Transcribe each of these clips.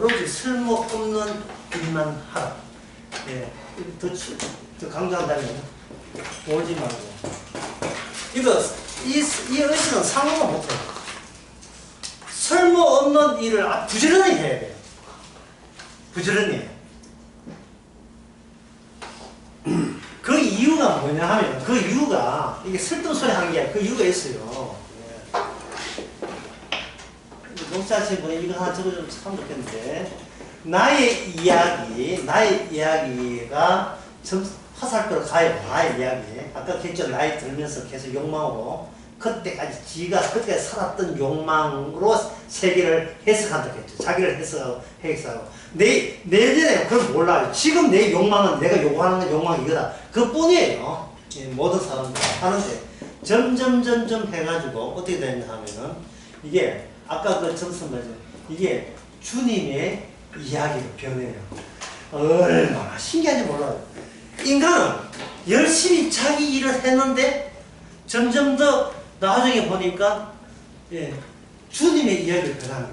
오로지 쓸모없는 일만 하라. 예, 더 강조한다면 오지 말고 이 의식은 상호가 못해요. 쓸모없는 일을 부지런히 해야 돼요. 부지런히. 그 이유가 뭐냐 하면 그 이유가 이게 쓸데없는 소리 하는 게 아니라 그 이유가 있어요. 농사하시는 분이 이거 하나 적어주면 참 좋겠는데 나의 이야기가 화살표로 가요. 나의 이야기. 아까 했죠. 나이 들면서 계속 욕망으로 그때까지 지가 그때 살았던 욕망으로 세계를 해석한다 했죠. 자기를 해석하고 내년에 그걸 몰라요. 지금 내 욕망은 내가 요구하는 욕망이 이거다. 그뿐이에요. 모든 사람들 하는데 점점 해가지고 어떻게 되냐 하면은 이게 아까 그 점수 말이죠. 이게 주님의 이야기로 변해요. 얼마나 신기한지 몰라요. 인간은 열심히 자기 일을 했는데 점점 더 나중에 보니까 주님의 이야기를 변하는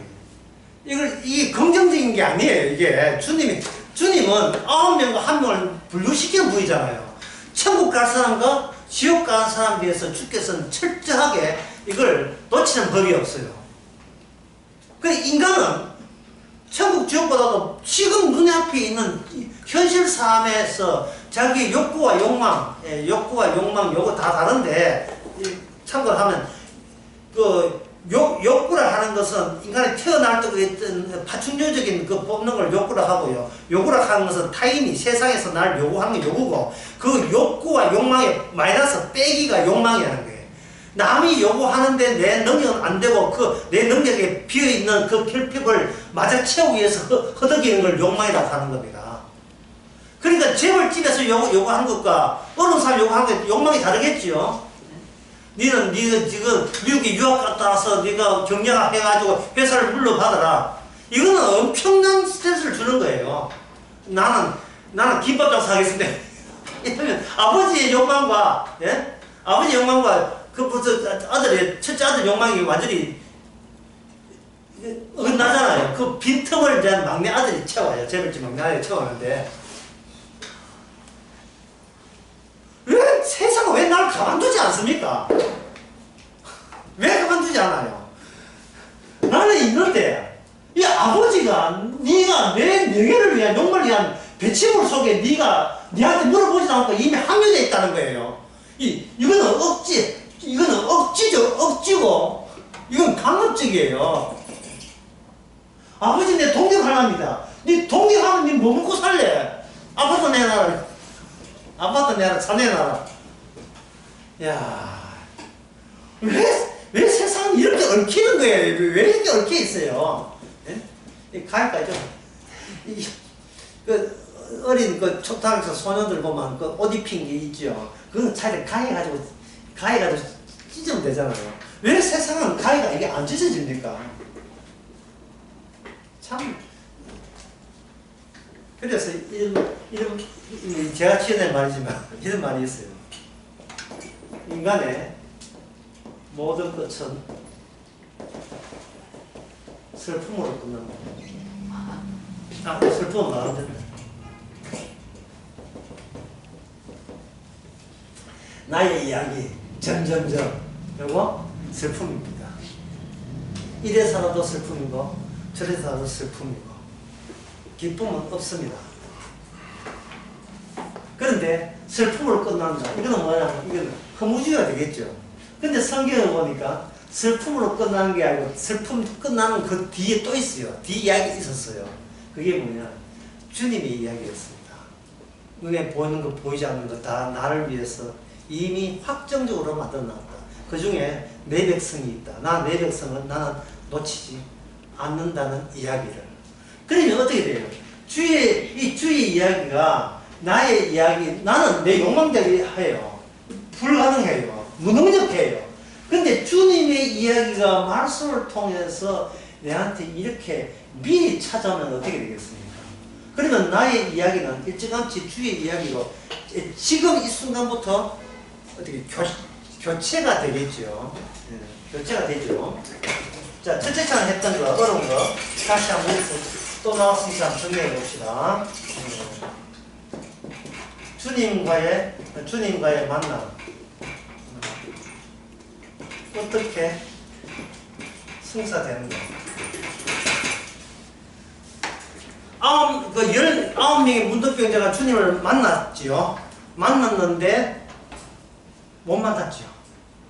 거예요. 이게 긍정적인 게 아니에요. 이게 주님은 9명과 1명을 분류시키는 분이잖아요. 천국 갈 사람과 지옥 갈 사람에 대해서 주께서는 철저하게 이걸 놓치는 법이 없어요. 인간은 천국 지옥보다도 지금 눈에 앞에 있는 현실 삶에서 자기 욕구와 욕망 요거 다 다른데 참고를 하면 욕구를 하는 것은 인간이 태어날 때 있던 파충류적인 그 뽑는 걸 욕구를 하고요. 욕구를 하는 것은 타인이 세상에서 날 요구하는 게 욕구고 그 욕구와 욕망의 마이너스 빼기가 욕망이라는 거예요. 남이 요구하는데 내 능력은 안 되고 그 내 능력에 비어있는 그 결핍을 맞아 채우기 위해서 허덕이는 걸 욕망이라고 하는 겁니다. 그러니까 재벌집에서 요구하는 것과 어느 사람 요구하는 게 욕망이 다르겠지요. 니가 지금 미국에 유학 갔다 와서 니가 경영학 해가지고 회사를 물러받아라. 이거는 엄청난 스트레스를 주는 거예요. 나는 김밥장 사겠습니다. 이러면 아버지의 욕망과 첫째 아들 욕망이 완전히 어긋나잖아요. 그 빈틈을 대한 막내 아들이 채워요. 재벌집 막내 아들이 채우는데 세상은 왜 나를 가만두지 않습니까? 왜 가만두지 않아요? 나는 있는데 이 아버지가 네가 내 명예를 위한 욕망을 위한 배치물 속에 니한테 물어보지도 않고 이미 함유되어 있다는 거예요. 이거는 억지고 이건 강압적이에요. 아버지 내 동경하랍니다. 네 동경하면 네 뭐 먹고 살래? 아파트 내놔라. 차 내놔라. 야, 왜 세상이 이렇게 얽히는 거예요? 왜 이렇게 얽혀 있어요? 가을까죠? 어린 초등학생 소년들 보면 옷 입힌 게 있죠. 그건 차라리 가해가지고 찢으면 되잖아요. 왜 세상은 가해가 이게 안 찢어집니까? 참. 그래서 제가 지어낸 말이지만 이런 말이 있어요. 인간의 모든 끝은 슬픔으로 끝난다. 슬픔은 말하면 된다. 나의 이야기 점점점 요거 슬픔입니다. 이래 살아도 슬픔이고 저래 살아도 슬픔이고 기쁨은 없습니다. 그런데 슬픔으로 끝난다. 이거는 뭐냐면 이건 허무주의가 되겠죠. 근데 성경을 보니까 슬픔으로 끝나는 게 아니고 슬픔 끝나는 그 뒤에 또 있어요. 뒤 이야기 있었어요. 그게 뭐냐? 주님의 이야기였습니다. 눈에 보이는 거 보이지 않는 거 다 나를 위해서 이미 확정적으로 만들어놨다. 그 중에 내 백성이 있다. 내 백성은 나는 놓치지 않는다는 이야기를. 그러면 어떻게 돼요? 주의 이야기가 나의 이야기, 나는 내 욕망대로 해요. 불가능해요. 무능력해요. 근데 주님의 이야기가 말씀을 통해서 내한테 이렇게 미리 찾아오면 어떻게 되겠습니까? 그러면 나의 이야기는 일찌감치 주의 이야기로 지금 이 순간부터 어떻게 교체가 되겠죠. 교체가 되죠. 자, 첫째 차는 했던 거, 어려운 거 다시 한번 해보세요. 또 나왔으니까 정리해 봅시다. 주님과의 만남. 어떻게 승사되는가? 19명의 문둥병자가 주님을 만났지요. 만났는데 못 만났죠.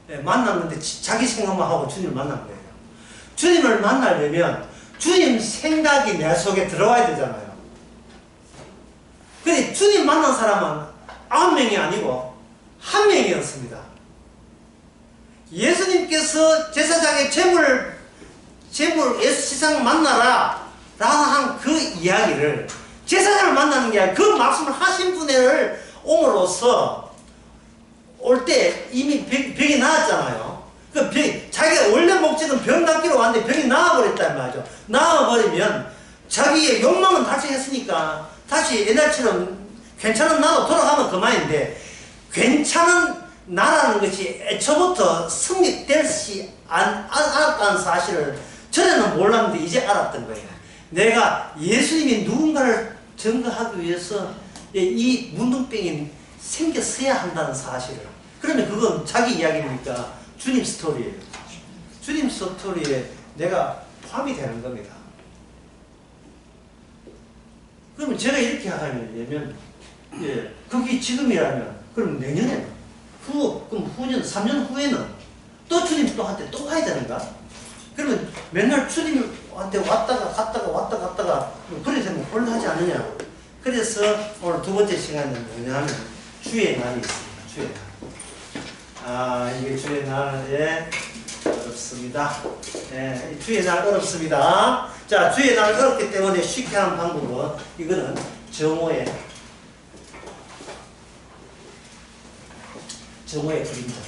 네, 만났는데 자기 생각만 하고 주님을 만난 거예요. 주님을 만나려면 주님 생각이 내 속에 들어와야 되잖아요. 근데 주님 만난 사람은 9명이 아니고 1명이었습니다. 예수님께서 제사장의 재물 예수시장 만나라 라고 한 그 이야기를 제사장을 만나는 게 아니라 그 말씀을 하신 분을 옴으로써 올 때 이미 병이 나았잖아요. 그 자기가 원래 목적은 병 낫기로 왔는데 병이 나아버렸단 말이죠. 나아버리면 자기의 욕망은 달성했으니까 다시 옛날처럼 괜찮은 나로 돌아가면 그만인데, 괜찮은 나라는 것이 애초부터 성립될지 않았다는 사실을 전에는 몰랐는데 이제 알았던 거예요. 내가 예수님이 누군가를 증거하기 위해서 이 문둥병이 생겼어야 한다는 사실을. 그러면 그건 자기 이야기입니까? 주님 스토리예요. 주님 스토리에 내가 포함이 되는 겁니다. 그러면 제가 이렇게 하면, 그게 지금이라면, 그럼 내년에는, 그럼 후년, 3년 후에는 또 주님 또 한테 또 가야 되는가? 그러면 맨날 주님한테 왔다가 갔다가 그래 되면 곤란하지 않느냐? 그래서 오늘 두 번째 시간은 뭐냐면 주의 날이 있습니다. 주의 날. 이게 주의 날에 어렵습니다. 네, 주의 날 어렵습니다. 자, 주의 날 어렵기 때문에 쉽게 하는 방법은 이거는 정오의 그림자.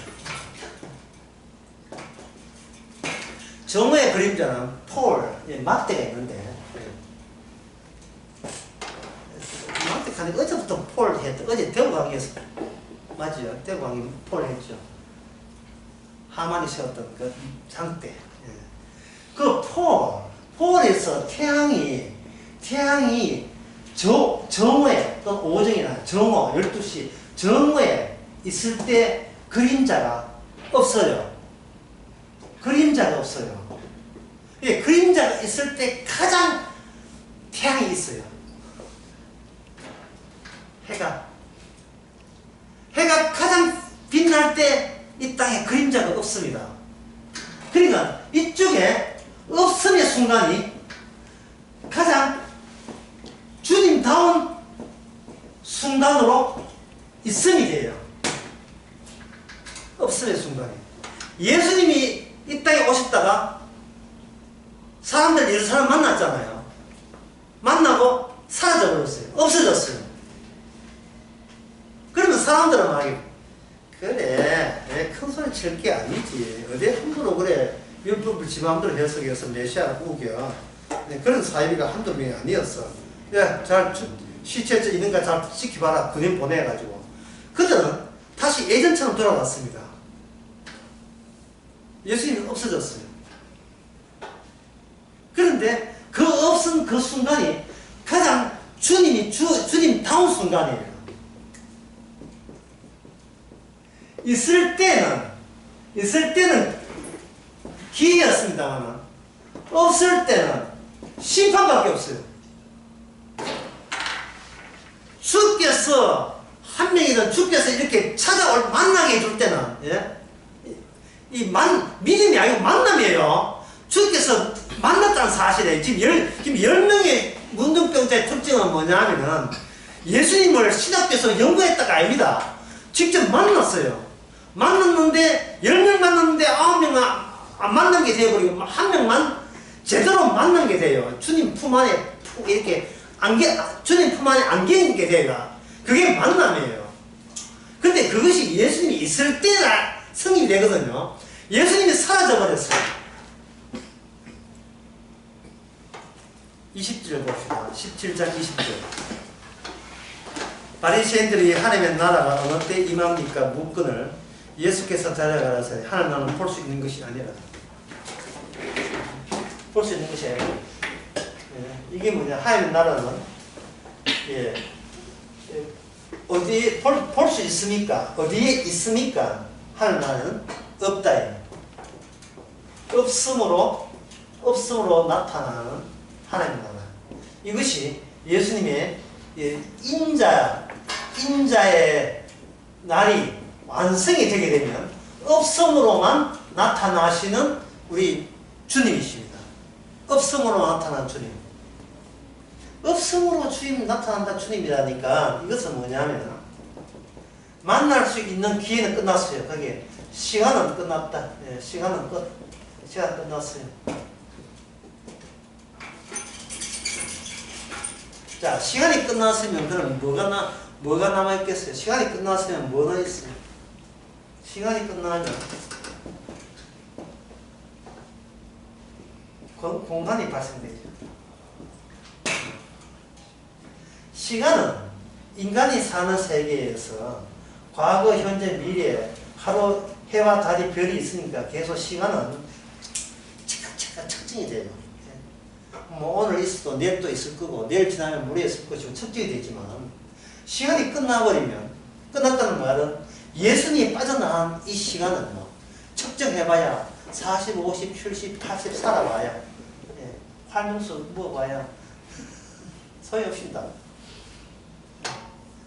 정오의 그림자는 막대가 있는데, 막대가 어제부터 했죠. 어제 대구 강의에서, 맞죠? 대구 강의 했죠. 하만이 세웠던 그 장대. 그 폴에서 태양이 정오에, 또는 오정이나 정오, 12시, 정오에 있을 때 그림자가 없어요. 그림자가 없어요. 그림자가 있을 때 가장 태양이 있어요. 해가 가장 빛날 때 이 땅에 그림자가 없습니다. 그러니까 이쪽에 없음의 순간이 가장 주님다운 순간으로 있음이 돼요. 없음의 순간이. 예수님이 이 땅에 오셨다가 사람들 예루살렘 만났잖아요. 만나고 사라져버렸어요. 없어졌어요. 그러면 사람들은 막 그래 큰 소리 칠 게 아니지. 어디 함부로 그래 율법을 지 마음대로 해석해서 메시아를 우겨. 그런 사이비가 한두 명이 아니었어. 잘 시체 있는가 잘 지켜봐라. 군인 보내가지고. 그들은 다시 예전처럼 돌아왔습니다. 예수님은 없어졌어요. 그런데 그 없은 그 순간이 가장 주님다운 순간이에요. 있을 때는 기회였습니다만, 없을 때는 심판밖에 없어요. 주께서 한 명이든 주께서 이렇게 만나게 해줄 때는, 믿음이 아니고 만남이에요. 주께서 만났다는 사실이에요. 지금 10명의 문둥병자의 특징은 뭐냐면은 예수님을 신학교에서 연구했다가 아닙니다. 직접 만났어요. 만났는데 10명 만났는데 9명 안 만난 게 되어버리고 한 명만 제대로 만난 게 돼요. 주님 품 안에 이렇게 주님 품 안에 안기는 게 돼요. 그게 만남이에요. 근데 그것이 예수님이 있을 때나 성립이 되거든요. 예수님이 사라져버렸어요. 20절 봅시다. 17장 20절. 바리새인들이 하나님의 나라가 어느 때 임합니까? 묻건을 예수께서 찾아가라서 하나님 나라는 볼 수 있는 것이 아니라. 볼 수 있는 것이 아니라. 이게 뭐냐, 하나님 나라는, 예, 어디에 볼 수 있습니까? 어디에 있습니까? 하나님 나라는 없다. 없음으로 나타나는 하나님 나라. 이것이 예수님의 인자의 날이 완성이 되게 되면 없음으로만 나타나시는 우리 주님이십니다. 없음으로 나타난 주님. 없음으로 주님 나타난다 주님이라니까 이것은 뭐냐면 만날 수 있는 기회는 끝났어요. 거기에 시간은 끝났다. 예, 시간 끝났어요. 자, 시간이 끝났으면 그럼 뭐가 남아있겠어요? 시간이 끝났으면 뭐가 있어요? 시간이 끝나면 공간이 발생되죠. 시간은 인간이 사는 세계에서 과거, 현재, 미래, 하루, 해와 달이 별이 있으니까 계속 시간은 차근차근 측정이 돼요. 뭐 오늘 있어도 내일 또 있을 거고 내일 지나면 모레 있을 것이고 측정이 되지만 시간이 끝나버리면 끝났다는 말은 예수님이 빠져나간 이 시간은요 측정해봐야 40, 50, 70, 80 살아봐야 예, 활명수 먹어봐야 소용없습니다.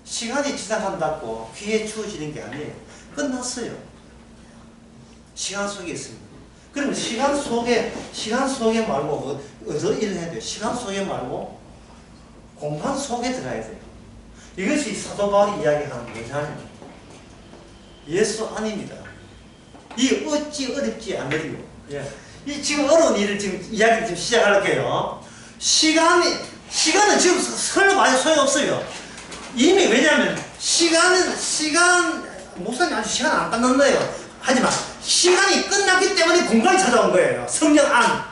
시간이 지나간다고 귀에 주어지는 게 아니에요. 끝났어요. 시간 속에 있습니다. 그러면 시간 속에 말고 어디서 일을 해야 돼요? 시간 속에 말고 공간 속에 들어가야 돼요. 이것이 사도 바울이 이야기하는 뭐냐면 예수 안입니다. 이 어찌 어렵지 않으리요. 예. 이 지금 어려운 일을 지금 이야기를 지금 시작할게요. 시간은 지금 설로 많이 소용없어요. 이미 왜냐하면 목사님 아주 시간 안 끝났네요. 하지만 시간이 끝났기 때문에 공간이 찾아온 거예요. 성령 안.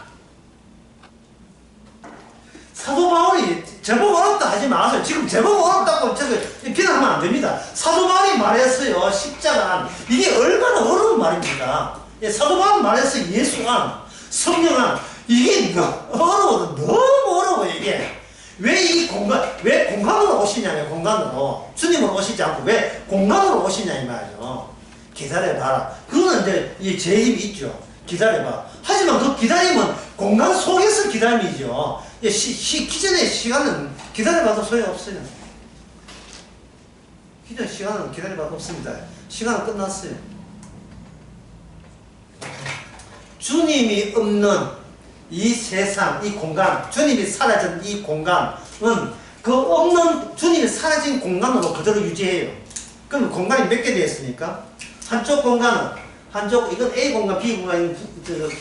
사도 바울이 제법 어렵다 하지 마세요. 지금 제법 어렵다고 비난하면 안 됩니다. 사도 바울이 말했어요. 십자가 안. 이게 얼마나 어려운 말입니다. 사도 바울이 말했어요. 예수 안, 성령 안. 이게 어려워. 너무 어려워 이게. 왜 공간으로 오시냐면 공간으로. 주님은 오시지 않고 왜 공간으로 오시냐 이 말이죠. 기다려봐라. 그거는 이제 제 힘이 있죠. 기다려봐. 하지만 그 기다림은 공간 속에서 기다림이죠. 기존의 시간은 기다려봐도 소용없어요. 기존의 시간은 기다려봐도 없습니다. 시간은 끝났어요. 주님이 없는 이 세상, 이 공간, 주님이 사라진 이 공간은 그 없는 주님이 사라진 공간으로 그대로 유지해요. 그럼 공간이 몇 개 되었습니까? 한쪽 공간은 이건 A 공간, B 공간이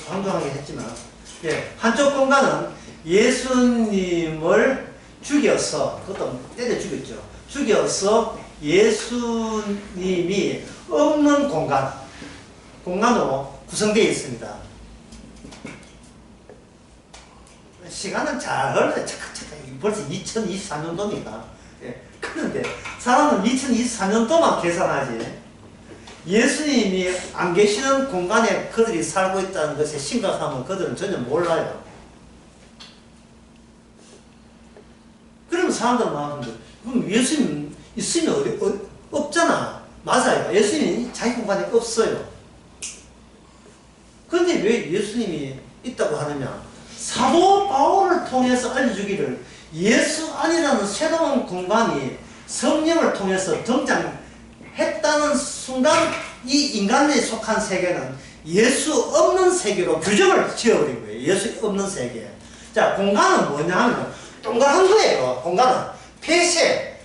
황당하게 했지만 한쪽 공간은 예수님을 죽여서 그것도 때려 죽였죠. 죽여서 예수님이 없는 공간으로 구성되어 있습니다. 시간은 잘 흘러요. 착각착각. 벌써 2024년도입니다. 그런데 사람은 2024년도만 계산하지 예수님이 안 계시는 공간에 그들이 살고 있다는 것에 심각함은 그들은 전혀 몰라요. 그러면 사람들은 말하는데 그럼 예수님 있으면 없잖아. 맞아요. 예수님이 자기 공간에 없어요. 그런데 왜 예수님이 있다고 하느냐? 사도 바울을 통해서 알려주기를 예수 안이라는 새로운 공간이 성령을 통해서 등장했다는 순간 이 인간에 속한 세계는 예수 없는 세계로 규정을 지어버린 거예요. 예수 없는 세계. 자, 공간은 뭐냐 하면 동그란 거예요. 공간은 폐쇄,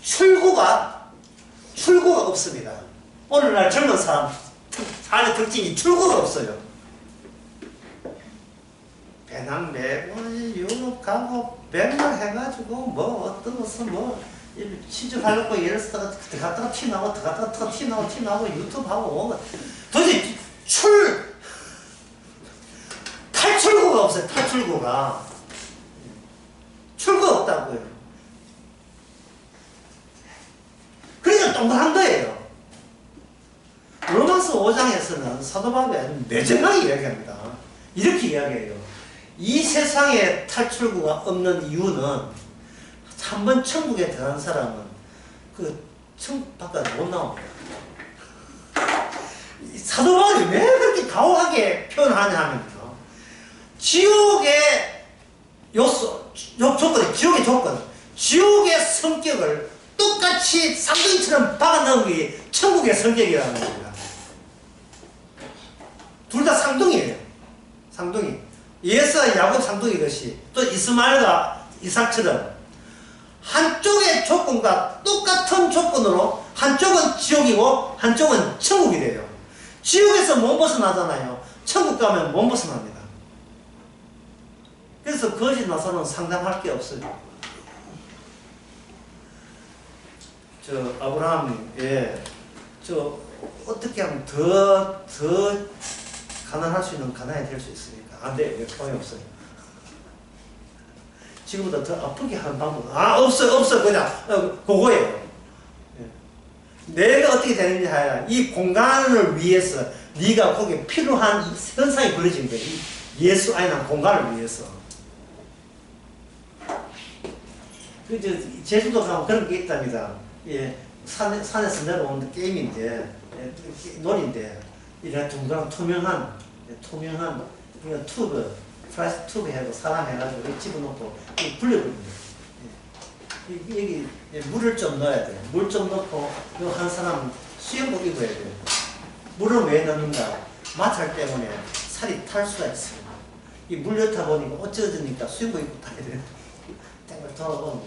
출구가 없습니다. 오늘날 젊은 삶의 특징이 출구가 없어요. 배낭 메고 유럽 가고 백날 해가지고 뭐 어떤 것은 뭐 취직하려고 예를 쓰다가 들어갔다가 튀나오고 들어갔다가 튀나오고 유튜브 하고 도대체 탈출구가 없어요. 탈출구가 출구가 없다고요. 그러니까 동그란 거예요. 로마서 5장에서는 사도 바울이 매정하게 이야기합니다. 이렇게 이야기해요. 이 세상에 탈출구가 없는 이유는 한 번 천국에 들어간 사람은 그 천국 바깥 못 나옵니다. 사도 바울이 왜 그렇게 가오하게 표현하냐 하면요. 지옥의 조건이, 지옥의 조건, 지옥의 성격을 똑같이 쌍둥이처럼 박아넣은 게 천국의 성격이라는 겁니다. 둘 다 쌍둥이에요. 쌍둥이. 예수와 야곱 쌍둥이듯이 또 이스마엘과 이삭처럼 한쪽의 조건과 똑같은 조건으로 한쪽은 지옥이고 한쪽은 천국이 돼요. 지옥에서 못 벗어나잖아요. 천국 가면 못 벗어납니다. 그래서 거짓 나서는 상담할 게 없어요. 저 아브라함이 저 어떻게 하면 더 가난할 수 있는 가난이 될 수 있습니까? 안 돼요. 방법이 없어요. 지금보다 더 아프게 하는 방법 없어 그냥 그거예요. 내가 어떻게 되는지 하야 이 공간을 위해서 네가 거기에 필요한 현상이 벌어진 거예요. 예수 안에 공간을 위해서. 제주도 가면 그런 게 있답니다. 예, 산에서 내려오는 게임인데, 놀인데, 이렇게 둥그런 투명한 튜브, 플라스틱 튜브 해고 사람 해가지고 집어넣고 불려버립니다. 여기 물을 좀 넣어야 돼요. 물 좀 넣고 한 사람 수영복 입어야 돼요. 물을 왜 넣는가? 마찰 때문에 살이 탈 수가 있어요. 이 물 넣다 보니까 어쩌니까 수영복 입고 타야 돼요. 땡을 돌아보면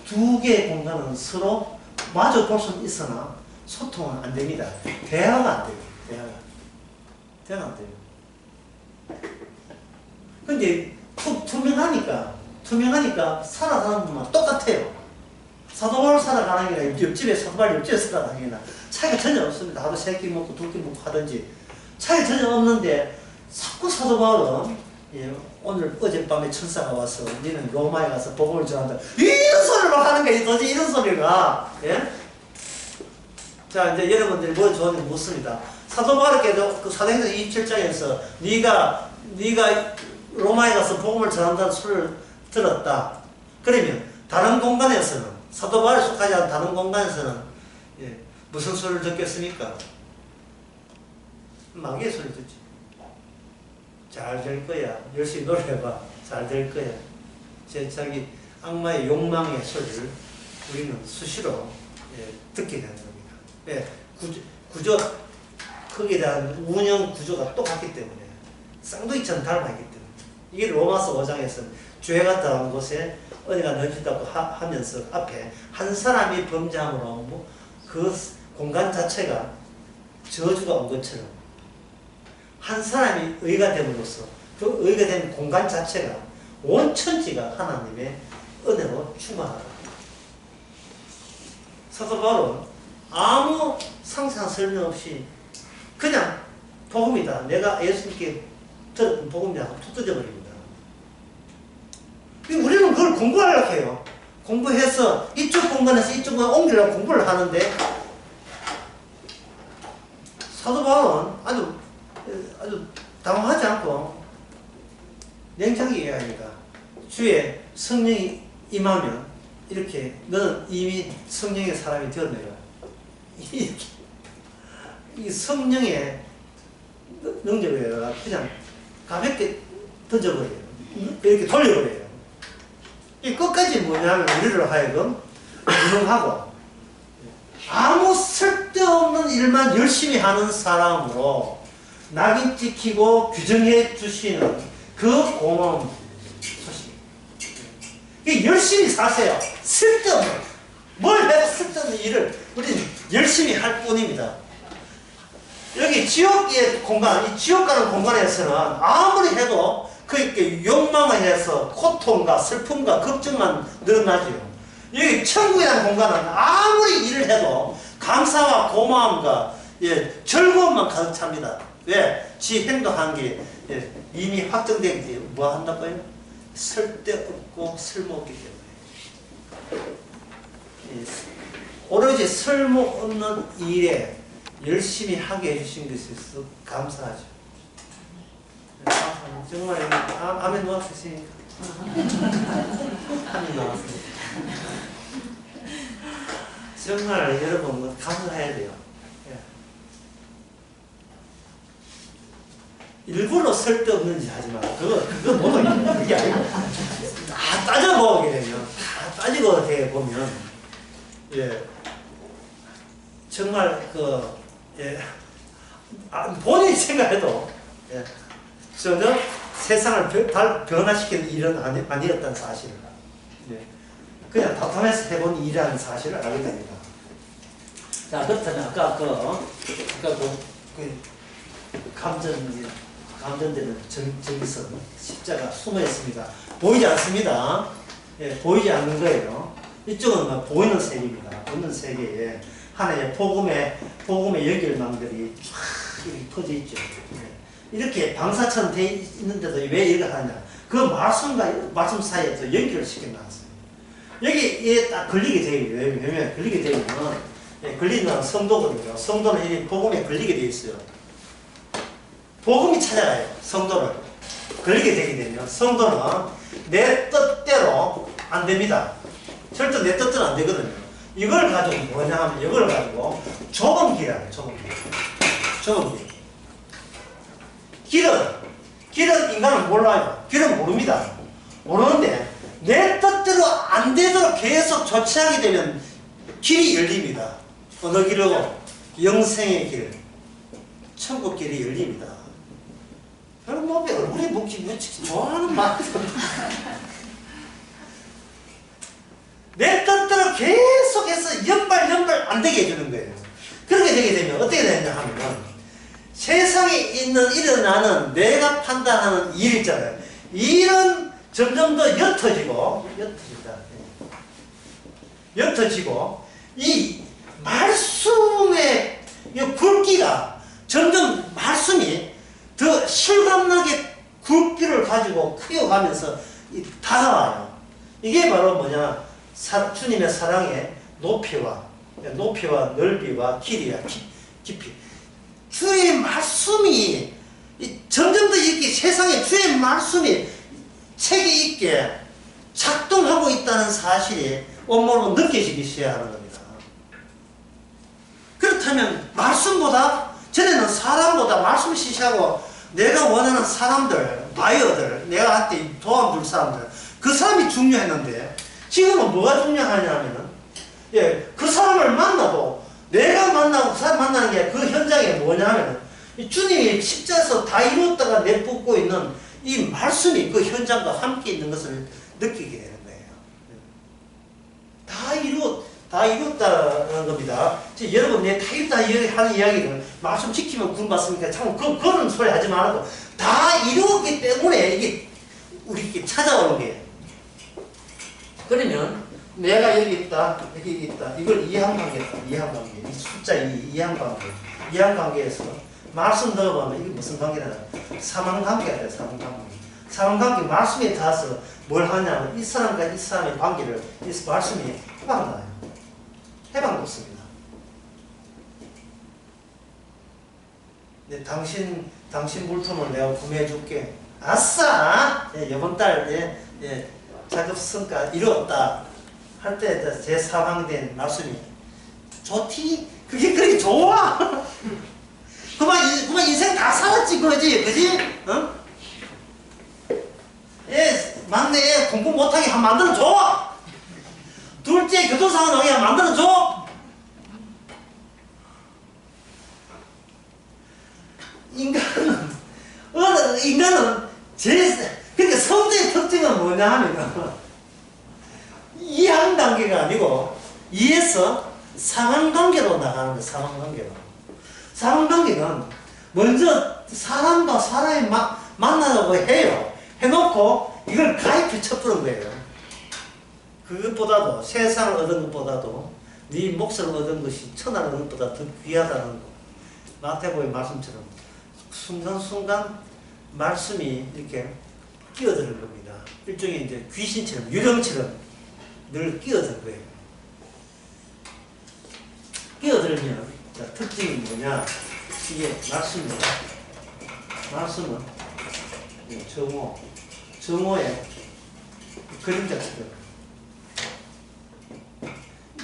두 개의 공간은 서로 마주 볼 수는 있으나 소통은 안 됩니다. 대화가 안 돼요. 대화가 안 돼요. 근데 투명하니까 살아가는 것만 똑같아요. 사도 바울 살아가는 게 아니라 옆집에 사도 바울 옆집에 살아가는 게 아니라 차이가 전혀 없습니다. 하루 3끼 먹고 2끼 먹고 하든지 차이 전혀 없는데 자꾸 사도 바울은 오늘 어젯밤에 천사가 와서 너는 로마에 가서 복음을 전한다. 이런 소리를 막 하는 거예요. 도대체 이런 소리가. 예? 자, 이제 여러분들이 뭐 좋은지 묻습니다. 사도 바울께도 그 사도행전 27장에서 네가 로마에 가서 복음을 전한다는 소리를 들었다. 그러면 다른 공간에서는 사도 바울에 속하지 않은 다른 공간에서는 무슨 소리를 듣겠습니까? 마귀의 소리 듣지. 잘 될 거야. 열심히 노력해봐. 잘 될 거야. 자기 악마의 욕망의 소리를 우리는 수시로 듣게 되는 겁니다. 구조, 거기에 대한 운영 구조가 똑같기 때문에 쌍둥이처럼 닮아있기 때문에 이게 로마서 5장에서는 죄가 더한 곳에 어디가 넣어진다고 하면서 앞에 한 사람이 범죄함으로 그 공간 자체가 저주가 온 것처럼 한 사람이 의가 됨으로써 그 의가 된 공간 자체가 온 천지가 하나님의 은혜로 충만하다. 사도 바울은 아무 상상 설명 없이 그냥 복음이다. 내가 예수님께 들었던 복음이다 하고 툭 뜯어버립니다. 우리는 그걸 공부하려고 해요. 공부해서 이쪽 공간에서 이쪽 공간에 옮기려고 공부를 하는데 사도 바울은 아주 당황하지 않고 냉정하게 얘기하니까 주의 성령이 임하면 이렇게 너는 이미 성령의 사람이 되었네요. 이 성령의 능력을 그냥 가볍게 던져버려요. 이렇게 돌려버려요. 이 끝까지 뭐냐면 우리를 하여금 유능하고 아무 쓸데없는 일만 열심히 하는 사람으로 낙인 찍히고 규정해 주시는 그 고마운 소식. 열심히 사세요. 쓸데없는 뭘 해도 쓸데없는 일을 우리는 열심히 할 뿐입니다. 여기 지옥의 공간, 이 지옥 가는 공간에서는 아무리 해도 그렇게 욕망을 해서 고통과 슬픔과 걱정만 늘어나죠. 여기 천국이라는 공간은 아무리 일을 해도 감사와 고마움과 즐거움만 가득 찹니다. 왜? 지 행동한 게 이미 확정되기 때문에 뭐 한다고요? 쓸데없고 쓸모없기 때문에. 오로지 쓸모없는 일에 열심히 하게 해주신 것에 있어서 감사하죠. 감사합니다. 정말 암에 놓았으시니까 암에 놓았으니까 정말 여러분 뭐 감사해야 돼요. 예. 일부러 쓸데없는 짓 하지 마. 그거 뭐가 그게 아니고 다 따져보게 되면 다 따지고 해 보면 예 정말 예 본인이 생각해도 예, 전혀 세상을 변화시키는 일은 아니었다는 사실을 예, 그냥 답답해서 해본 일이라는 사실을 알게 됩니다. 자 그렇다면 아까 감전되는 정의선 십자가 숨어 있습니다. 보이지 않습니다. 예, 보이지 않는 거예요. 이쪽은 보이는 세계입니다. 보이는 세계에 하나의 복음의 연결망들이 쫙 이렇게 퍼져 있죠. 예. 이렇게 방사처럼 돼 있는데도 왜 이렇게 하냐? 그 말씀과 말씀 사이에 또 연결을 시켜놨어요. 여기에 딱 걸리게 돼요. 왜냐면 걸리게 되면 예, 걸리는 성도거든요. 성도는 이 복음에 걸리게 돼 있어요. 복음이 찾아가요. 성도를. 걸리게 되게 되면 성도는 내 뜻대로 안 됩니다. 절대 내 뜻대로 안 되거든요. 이걸 가지고 뭐냐 하면 이걸 가지고 좁은 길이에요. 좁은 길. 길은 인간은 몰라요. 길은 모릅니다. 모르는데 내 뜻대로 안 되도록 계속 조치하게 되면 길이 열립니다. 어느 길이고? 영생의 길. 천국 길이 열립니다. 여러분 뭐 얼굴이 묵직묵직 좋아하는 말 내 뜻대로 계속해서 연발 안 되게 해주는 거예요. 그렇게 되게 되면 어떻게 되냐 하면 세상에 일어나는 내가 판단하는 일 있잖아요. 일은 점점 더 옅어지고 이 말씀의 이 굵기가 점점 말씀이 더 실감나게 굵기를 가지고 크여가면서 다가와요. 이게 바로 뭐냐? 주님의 사랑의 높이와 넓이와 길이와 깊이. 주의 말씀이 점점 더 이렇게 세상에 주의 말씀이 체계 있게 작동하고 있다는 사실이 온몸으로 느껴지기 시작하는 겁니다. 그렇다면 말씀보다 전에는 사람보다 말씀 시시하고 내가 원하는 사람들, 바이어들, 내가 한테 도와줄 사람들 그 사람이 중요했는데 지금은 뭐가 중요하냐면은 예, 그 사람을 만나도 내가 만나고 그 사람 만나는 게 그 현장에 뭐냐면은 주님이 십자에서 다 이루었다가 내뿜고 있는 이 말씀이 그 현장과 함께 있는 것을 느끼게 되는 거예요. 다 이뤘다는 겁니다. 여러분, 내 다 이뤘다 하는 이야기를 말씀 지키면 구원 받습니까? 참, 그런 소리 하지 말아도 다 이루었기 때문에 이게 우리에게 찾아오는 거예요. 그러면 내가 여기 있다, 여기 있다. 이걸 이해관계다. 이 숫자 2, 이해관계에서 말씀 넣어보면 이게 무슨 관계냐? 사망관계가 돼요. 사망관계. 말씀에 닿아서 뭘 하냐면 이 사람과 이 사람의 관계를 이 말씀이 해방나요. 해방놓습니다. 네, 당신 물품을 내가 구매해줄게. 아싸! 예, 이번 달 자급 성과 이루었다 할 때 제 사망된 말씀이 좋디? 그게 그렇게 좋아? 그만 인생 다 살았지, 그지? 어? 막내 애 공부 못하게 한 만들어줘! 둘째 교통사고 나게 한 만들어줘! 인간은 그러니까 성도의 특징은 뭐냐 하면 이한 단계가 아니고 2에서 상황관계로 나가는 거예요. 상황관계는 먼저 사람과 사람이 만나자고 해요. 해놓고 이걸 가입해 쳐버린 거예요. 그것보다도 세상을 얻은 것보다도 네 몫을 얻은 것이 천하를 얻은 것보다 더 귀하다는 거. 마태복음의 말씀처럼 순간순간 말씀이 이렇게 끼어드는 겁니다. 일종의 이제 귀신처럼 유령처럼 늘 끼어들 거예요. 끼어들면 특징이 뭐냐? 이게 말씀입니다. 말씀은 정오의 그림자 측정.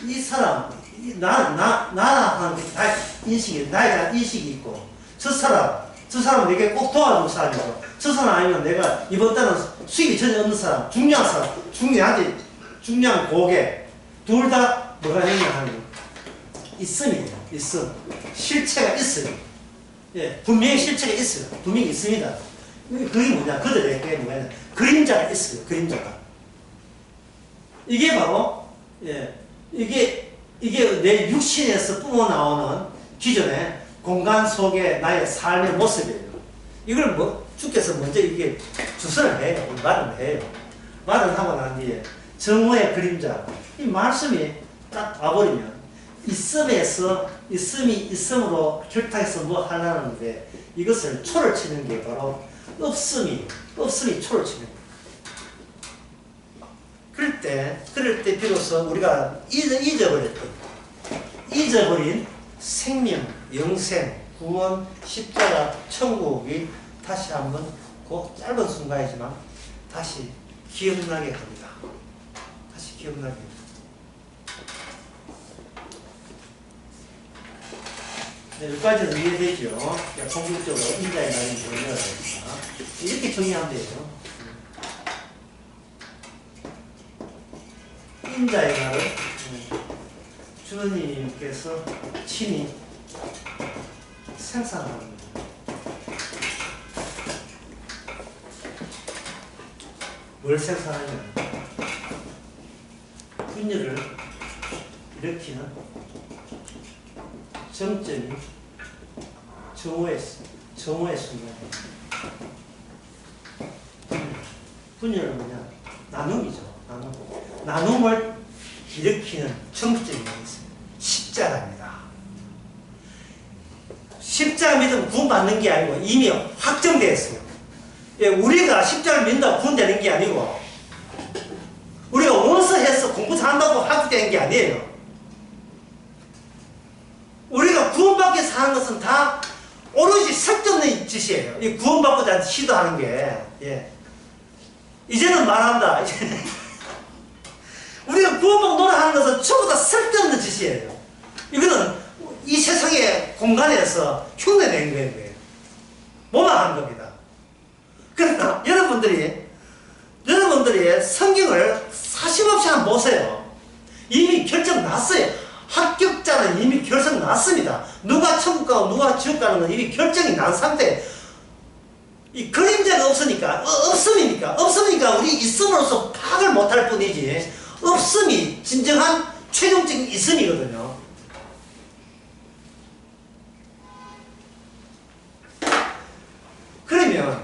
이 사람, 나라는 인식이, 나에 대한 인식이 있고, 저 사람은 내게 꼭 도와줄 사람이고, 저 사람 아니면 내가 이번 달은 수입이 전혀 없는 사람, 중요한 사람, 중요한 고객, 둘 다 뭐가 있냐 하는 있음이에요. 있음. 실체가 있어요. 예, 분명히 실체가 있어요. 분명히 있습니다. 그게 뭐냐? 그들에게 뭐냐? 그림자가 있어요. 그림자가. 이게 바로, 예, 이게 내 육신에서 뿜어나오는 기존의 공간 속의 나의 삶의 모습이에요. 이걸 주께서 먼저 이게 주선을 해요. 말을 해요. 말을 하고 난 뒤에 정오의 그림자, 이 말씀이 딱 와버리면 있음이 있음으로 결탁해서 뭐 하려는데 이것을 초를 치는 게 바로 없음이 초를 치는 거예요. 그럴 때 비로소 우리가 잊어버린 생명, 영생, 구원, 십자가, 천국이 다시 한번 그 짧은 순간이지만 다시 기억나게 합니다. 다시 기억나게 합니다. 네, 여기까지는 이해되죠? 공격적으로 인자의 날인 정리가 됩니다. 이렇게 정리하면 돼요. 인자의 날을 주님께서 친히 생산합니다. 뭘 생산하냐면 분열을 일으키는 정점이 정오의 순간입니다. 분열은 뭐냐? 나눔이죠. 나눔을 일으키는 정점이 있습니다. 십자가입니다. 십자가 믿으면 구원받는 게 아니고 이미 확정되어 있어요. 예, 우리가 십자가를 믿는다고 구원되는 게 아니고 우리가 원서해서 공부 잘한다고 확정되는 게 아니에요. 우리가 구원받기 위해서 하는 것은 다 오로지 설득의 짓이에요. 이 구원받고자 시도하는 게. 예. 이제는 말한다. 우리가 구원받고 노력하는 것은 전부 다 설득의 짓이에요. 이거는 이 세상의 공간에서 흉내낸 거예요. 뭐만 하는 겁니다. 그러니까 여러분들이 성경을 사심없이 한번 보세요. 이미 결정 났어요. 합격자는 이미 결정 났습니다. 누가 천국 가고 누가 지옥 가는 건 이미 결정이 난 상태. 이 그림자가 없으니까 우리 있음으로써 파악을 못할 뿐이지 없음이 진정한 최종적인 있음이거든요. 그러면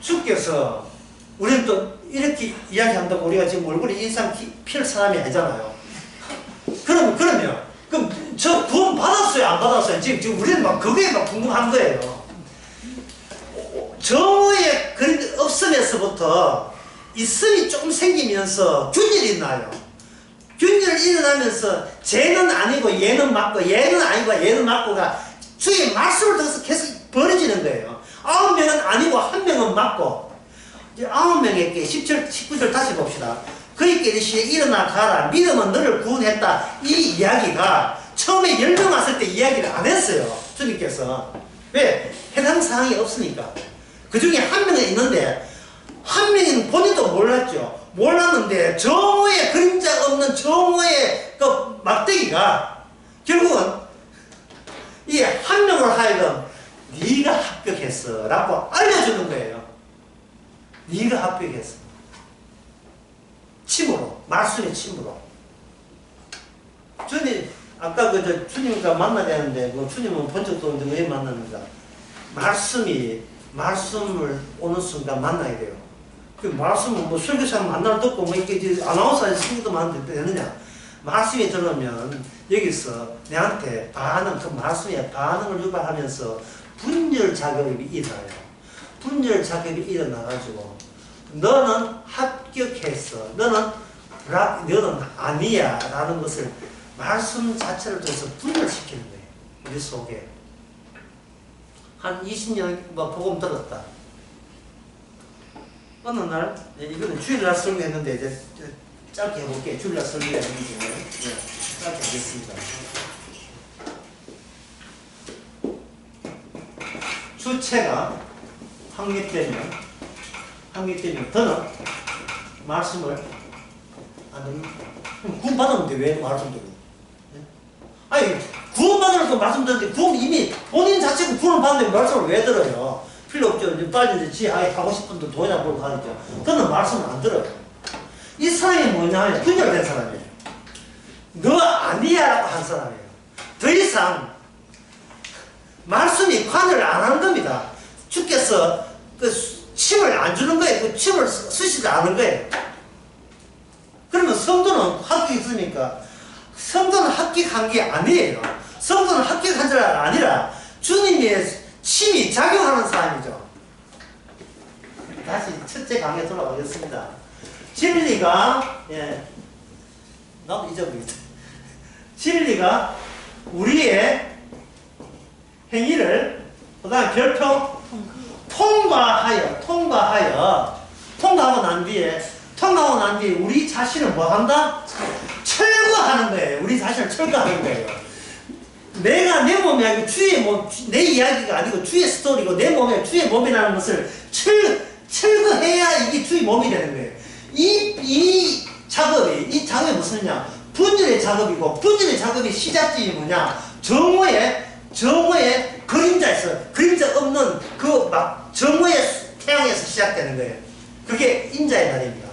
주께서 우리는 또 이렇게 이야기한다고 우리가 지금 얼굴에 인상 필 사람이 아니잖아요. 그러면 저 구원 받았어요? 안 받았어요? 지금 우리는 막 그게 막 궁금한 거예요. 정오의 없음에서부터 있음이 조금 생기면서 균열이 나요. 균열이 일어나면서 쟤는 아니고 얘는 맞고 얘는 아니고 얘는 맞고가 주의 말씀을 통해서 계속 벌어지는 거예요. 9명은 아니고 1명은 맞고 9명에게 19절 다시 봅시다. 그에게 이르시되 일어나 가라 믿음은 너를 구원했다. 이 이야기가 처음에 10명 왔을 때 이야기를 안 했어요. 주님께서. 왜? 해당 사항이 없으니까. 그 중에 1명은 있는데 1명은 본인도 몰랐죠. 몰랐는데 정오의 그림자 없는 정오의 그 막대기가 결국은 이 1명으로 하여금 네가 합격했어 라고 알려주는 거예요. 네가 합격했어. 침으로, 말씀의 침으로. 주님, 아까 주님과 만나야 되는데, 주님은 본 적도 없는데 왜 만납니까? 말씀을 오는 순간 만나야 돼요. 그 말씀은 설교사 만나러 듣고, 이렇게 아나운서에서 설교도 만나도 되느냐? 말씀이 들어오면, 여기서 내한테 그 말씀에 반응을 유발하면서 분열 작업이 일어나요. 분열 작업이 일어나가지고, 너는 합격했어. 너는 아니야. 라는 것을 말씀 자체를 통해서 분열시키는 거예요. 우리 속에. 한 20년 복음 들었다. 어느 날, 이거는 주일날 설교했는데, 이제 짧게 해볼게요. 주일날 설교했는데, 짧게 하겠습니다. 주체가 확립되면 더는 말씀을 안 듣는, 구원받았는데 왜 말씀 듣는? 아니, 구원받으면서 말씀 듣는데, 이미 본인 자체가 구원받는데 말씀을 왜 들어요? 필요 없죠. 이제 빨리 이제 지 하고 싶은 데 돈이나 벌고 가니까. 그는 말씀을 안 들어요. 이 사람이 뭐냐 하면 분열된 사람이에요. 너 아니야 라고 한 사람이에요. 더 이상 말씀이 관여를 안 하는 겁니다. 주께서 그 침을 안 주는 거예요. 그 침을 쓰시지 않은 거예요. 그러면 성도는 합격했으니까 성도는 합격한 게 아니에요. 성도는 합격한 줄 아니라 주님의 침이 작용하는 사람이죠. 다시 첫째 강에 돌아가겠습니다. 진리가, 나도 잊어버리겠다. 진리가 우리의 행위를, 그 다음에 별표, 통과하고 난 뒤에 우리 자신을 뭐 한다? 철거하는 거예요. 우리 자신을 철거하는 거예요. 내가 내 몸이 아니고 주의 몸, 내 이야기가 아니고 주의 스토리고 내 몸에 주의 몸이라는 것을 철거해야 이게 주의 몸이 되는 거예요. 이 작업이 무슨냐? 분열의 작업이고, 분열의 작업이 시작점이 뭐냐? 정오의 그림자에서, 그림자 없는 그 막 정오의 태양에서 시작되는 거예요. 그게 인자의 날입니다.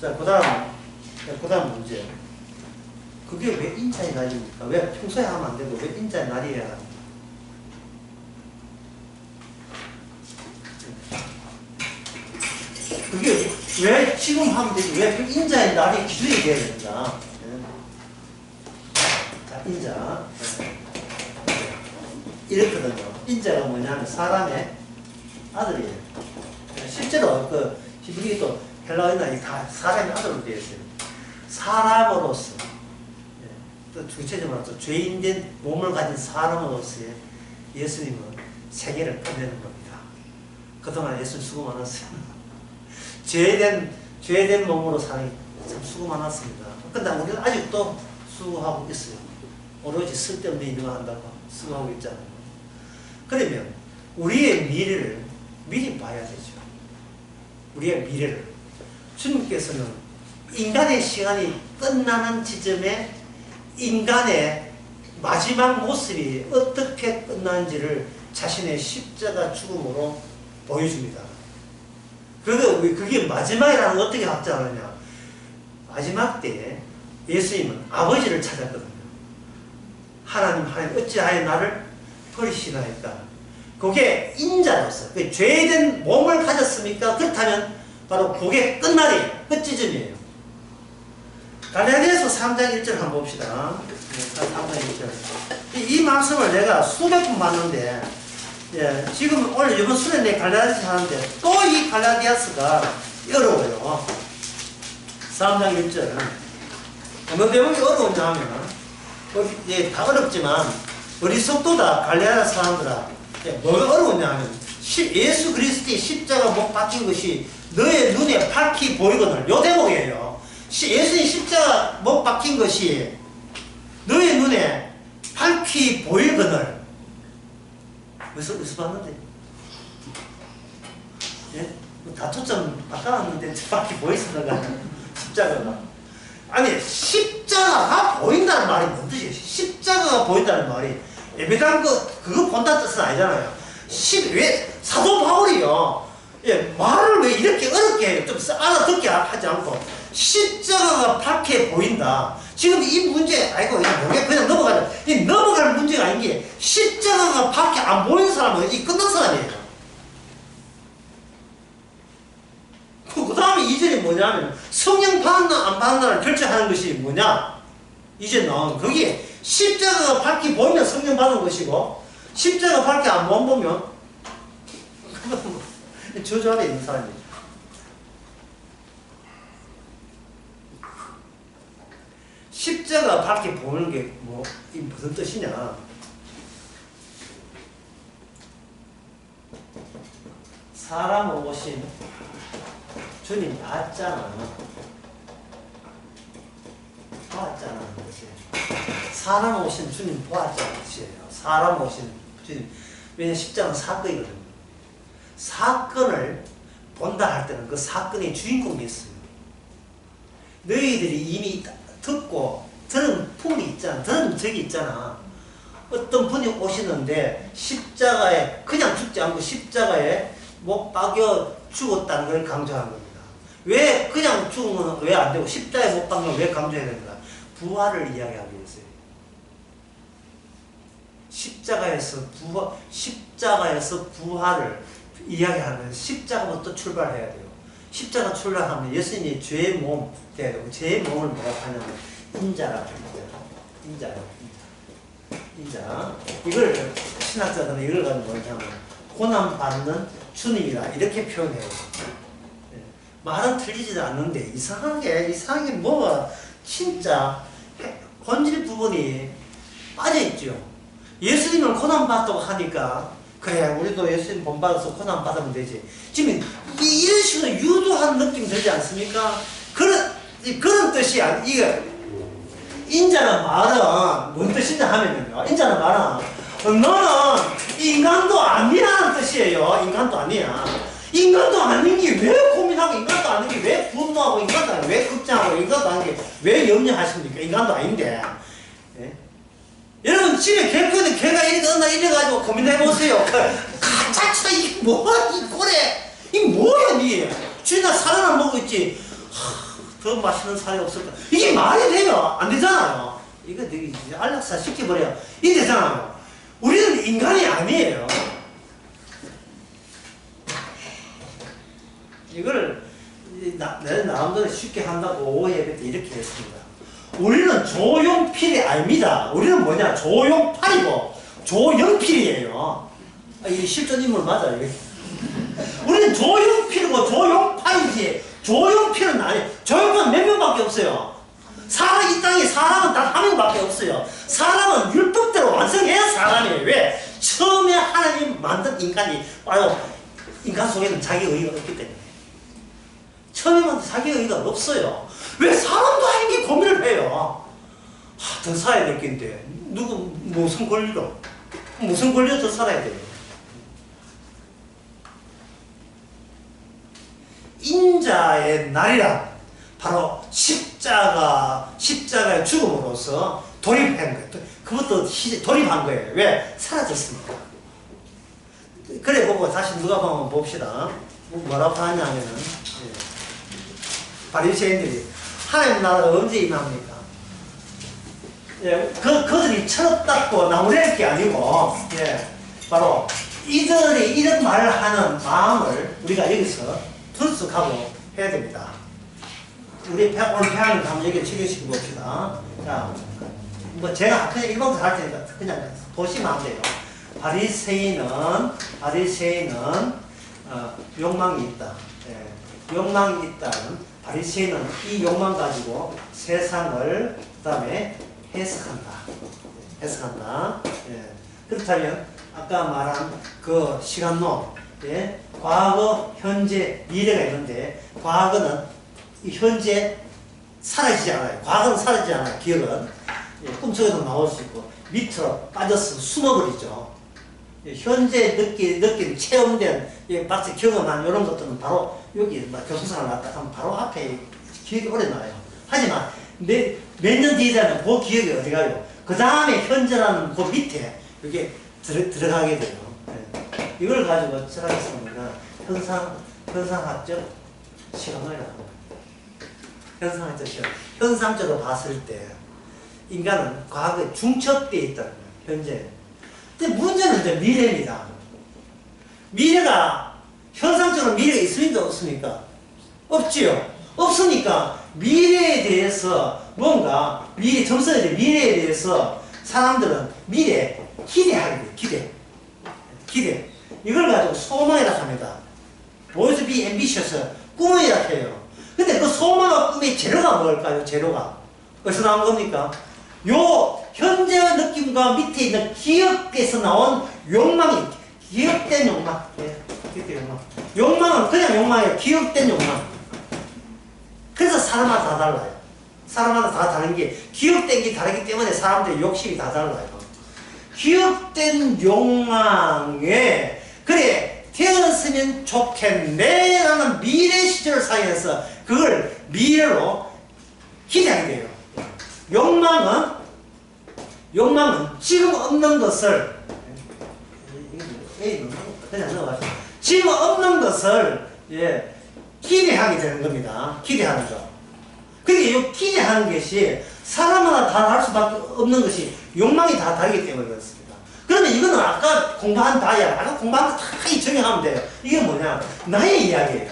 자, 그 다음 문제. 그게 왜 인자의 날입니까? 왜 평소에 하면 안 되고 왜 인자의 날이야? 그게 왜 지금 하면 되지? 왜 그 인자의 날이 기준이 돼야 됩니다. 자, 인자. 이렇거든요. 인자가 뭐냐면 사람의 아들이에요. 실제로 그 히브리도 헬라어나 다 사람의 아들로 되어 있어요. 사람으로서. 또 구체적으로 말해서 죄인된 몸을 가진 사람으로서의 예수님은 세계를 끝내는 겁니다. 그동안 예수님 수고 많았어요. 죄된 몸으로 사는 참 수고 많았습니다. 근데 우리는 아직도 수고하고 있어요. 오로지 쓸데없는 일만 한다고 수고하고 있잖아요. 그러면 우리의 미래를 미리 봐야 되죠. 우리의 미래를. 주님께서는 인간의 시간이 끝나는 지점에 인간의 마지막 모습이 어떻게 끝나는지를 자신의 십자가 죽음으로 보여줍니다. 그게 마지막이라는 걸 어떻게 확정하느냐? 마지막 때에 예수님은 아버지를 찾았거든요. 하나님 어찌하여 나를 버리시나 했다. 그게 인자로서 죄된 몸을 가졌습니까? 그렇다면 바로 그게 끝날이에요. 끝지점이에요. 갈라디아서 3장 1절 한번 봅시다. 3장 1절. 이 말씀을 내가 수백 번 봤는데, 지금 오늘 이번 수련회 내 갈라디아서 하는데, 또 이 갈라디아서가 어려워요. 3장 1절. 어느 대목이 어려우냐 하면, 다 어렵지만, 어리석도다, 갈라디아 사람들아. 뭐가 어려우냐 하면, 예수 그리스도의 십자가 못 박힌 것이 너의 눈에 밝히 보이거늘. 요 대목이에요. 예수님 십자가 못 박힌 것이 너의 눈에 밝히 보이거늘. 어디서 봤는데? 예? 다 초점 바꿔놨는데 밝히 보이스는가? 십자가가. 아니, 십자가가 보인다는 말이 뭔 뜻이에요? 십자가가 보인다는 말이 예배당 그거 본다는 뜻은 아니잖아요. 왜 사도 바울이요? 말을 왜 이렇게 어렵게 해요? 좀 알아듣게 하지 않고. 십자가가 밝게 보인다. 지금 이 문제, 그냥 넘어가자. 이 넘어갈 문제가 아닌 게, 십자가가 밝게 안 보이는 사람은 이 끝난 사람이에요. 그 다음에 2절이 뭐냐면, 성령 받았나 안 받았나를 결정하는 것이 뭐냐? 이제 나온, 거기에 십자가가 밝게 보이면 성령 받은 것이고, 십자가 밝게 안 보면, 저주 아래 있는 사람이에요. 십자가 밝게 보는 게 무슨 뜻이냐? 사람 오신 주님 봤잖아. 보았잖아. 사람 오신 주님 보았잖아. 사람 오신 주님. 왜냐면 십자가는 사건이거든요. 사건을 본다 할 때는 그 사건의 주인공이 있어요. 너희들이 이미 듣고 들은 품이 있잖아. 들은 적이 있잖아. 어떤 분이 오시는데 십자가에 그냥 죽지 않고 십자가에 못 박여 죽었다는 걸 강조한 겁니다. 왜 그냥 죽은 건 왜 안 되고 십자가에 못 박는 건 왜 강조해야 됩니까? 부활을 이야기하기 위해서요. 십자가에서 부활을 이야기하면 십자가부터 출발해야 돼요. 십자가 출발하면 예수님이 죄의 몸 돼야 되고 죄의 몸을 뭐라고 하냐면 인자라고 합니다. 인자. 이걸 신학자들은 이걸 가지고 뭐냐면 고난받는 주님이라 이렇게 표현해요. 말은 틀리지도 않는데 이상하게 뭐가 진짜 본질 부분이 빠져있죠. 예수님은 고난받다고 하니까 그래 우리도 예수님 본받아서 고난받으면 되지. 지금 이런 식으로 유도한 느낌 들지 않습니까? 그런 뜻이 이게 인자는 말은 뭔 뜻이냐 하면요. 인자는 말은 너는 인간도 아니라는 뜻이에요. 인간도 아니야. 인간도 아닌 게 왜 고민하고 인간도 아닌 게 왜 분노하고 인간도 아닌 게 왜 걱정하고 인간도 아닌 게 왜 염려하십니까? 인간도 아닌데. 예? 여러분 집에 개 크는데 개가 이래가지고 고민해보세요. 가짜치다 이게 뭐야 이 꼴에 이 뭐야 니 주인아 살 하나 먹고 있지. 더 맛있는 살이 없을까? 이게 말이 돼요? 안 되잖아요. 이거 되게 안락사 시켜버려요. 이 되잖아요. 우리는 인간이 아니에요. 이걸 내 나름대로 쉽게 한다고 오해할 때 이렇게 했습니다. 우리는 조용필이 아닙니다. 우리는 뭐냐? 조용팔이고 조용필이에요. 이 실존 인물 맞아요. 우리는 조용필이고 조용팔이지. 조용필은 아니에요. 조용필은 몇 명밖에 없어요. 이 땅에 사람은 단 한 명밖에 없어요. 사람은 율법대로 완성해야 사람이에요. 왜? 처음에 하나님 만든 인간이 바로 인간 속에는 자기 의의가 없기 때문에. 처음에는 자기 의의가 없어요. 왜 사람도 아닌 게 고민을 해요? 더 살아야 될 텐데 무슨 권리로 더 살아야 돼요? 인자의 날이란 바로 십자가의 죽음으로써 돌입한 거예요. 그것도 돌입한 거예요. 왜? 사라졌으니까. 그래 보고 다시 누가복음 봅시다. 뭐라고 하냐면은 바리새인들이 하나님 나라가 언제 임합니까? 그들이 철없다고 나무랄 게 아니고 바로 이들이 이런 말을 하는 마음을 우리가 여기서 분석하고 해야 됩니다. 우리 오늘 배하는 한번 여기 적용시켜 봅시다. 자, 뭐 제가 그냥 일반적으로 할 테니까 그냥 보시면 안 돼요. 바리새인은 욕망이 있다. 욕망이 있다는 바리새인은 이 욕망 가지고 세상을 그다음에 해석한다. 그렇다면 아까 말한 그 시간론, 과거, 현재, 미래가 있는데 과거는 현재 사라지지 않아요. 과거는 사라지지 않아요. 기억은 꿈속에도 나올 수 있고 밑으로 빠져서 숨어버리죠. 현재 느낀 체험된 마치 경험한 이런 것들은 바로 여기 교통사가 났다 하면 바로 앞에 기억이 오래 나요. 하지만 몇 년 뒤에 되면 그 기억이 어디 가요? 그 다음에 현재라는 그 밑에 이게 들어가게 돼요. 이걸 가지고 철학에서는 현상학적 시간론이라고 합니다. 현상학적 시간. 현상적으로 봤을 때 인간은 과거에 중첩되어 있다는 거예요. 현재. 근데 문제는 이제 미래입니다. 미래가 현상적으로 미래가 있습니까? 없습니까? 없지요. 없으니까 미래에 대해서 뭔가 점선에 대해 미래에 대해서 사람들은 미래에 기대하게 돼요. 기대. 이걸 가지고 소망이라고 합니다. Boys be ambitious. 꿈이라고 해요. 근데 그 소망과 꿈의 재료가 뭘까요? 재료가. 어디서 나온 겁니까? 요 현재의 느낌과 밑에 있는 기억에서 나온 욕망이 기억된 욕망. 기억된 욕망. 욕망은 그냥 욕망이에요. 기억된 욕망. 그래서 사람마다 다 달라요. 사람마다 다 다른 게, 기억된 게 다르기 때문에 사람들의 욕심이 다 달라요. 기억된 욕망에, 그래, 태어났으면 좋겠네 라는 미래 시절 사이에서 그걸 미래로 기대하게 돼요. 욕망은 지금 없는 것을, 그냥 넣어가지고, 지금 없는 것을, 예, 기대하게 되는 겁니다. 기대하는 거. 그게 이 기대하는 것이 사람마다 다 다를 수밖에 없는 것이 욕망이 다 다르기 때문에 그렇습니다. 그런데 이거는 아까 공부한 다야. 아까 공부한 거 다 정리하면 돼요. 이게 뭐냐? 나의 이야기예요.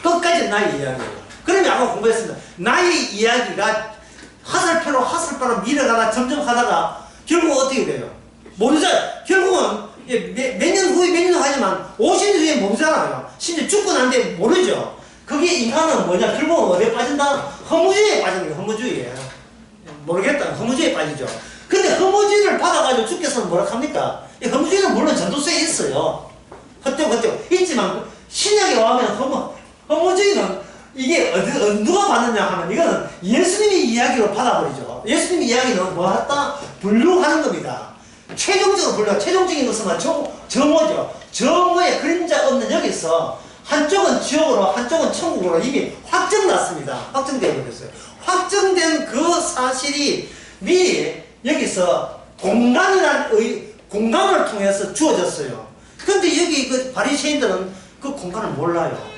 끝까지 나의 이야기예요. 그러면 아까 공부했습니다. 나의 이야기가 화살표로 밀어가다 점점 하다가 결국 어떻게 돼요? 모르죠? 결국은 몇 년 후에 몇 년 하지만 50년 후에 모르잖아요. 심지어 죽고 난 뒤에 모르죠. 그게 인간은 뭐냐? 결국은 어디에 빠진다? 허무주의에 빠지는 거예요. 허무주의에. 모르겠다. 허무주의에 빠지죠. 근데 허무주의를 받아가지고 주께서는 뭐라 합니까? 이 허무주의는 물론 전도서에 있어요. 헛되고 있지만 신약에 와면 허무주의는 이게 누가 받느냐 하면 이거는 예수님의 이야기로 받아버리죠. 예수님의 이야기는 뭐 했다? 분류하는 겁니다. 최종적으로 분류, 최종적인 것은 정오죠. 정오의 그림자 없는 여기서 한쪽은 지옥으로 한쪽은 천국으로 이미 확정났습니다. 확정되어 버렸어요. 확정된 그 사실이 미리 여기서 공간을 통해서 주어졌어요. 근데 여기 그 바리새인들은 그 공간을 몰라요.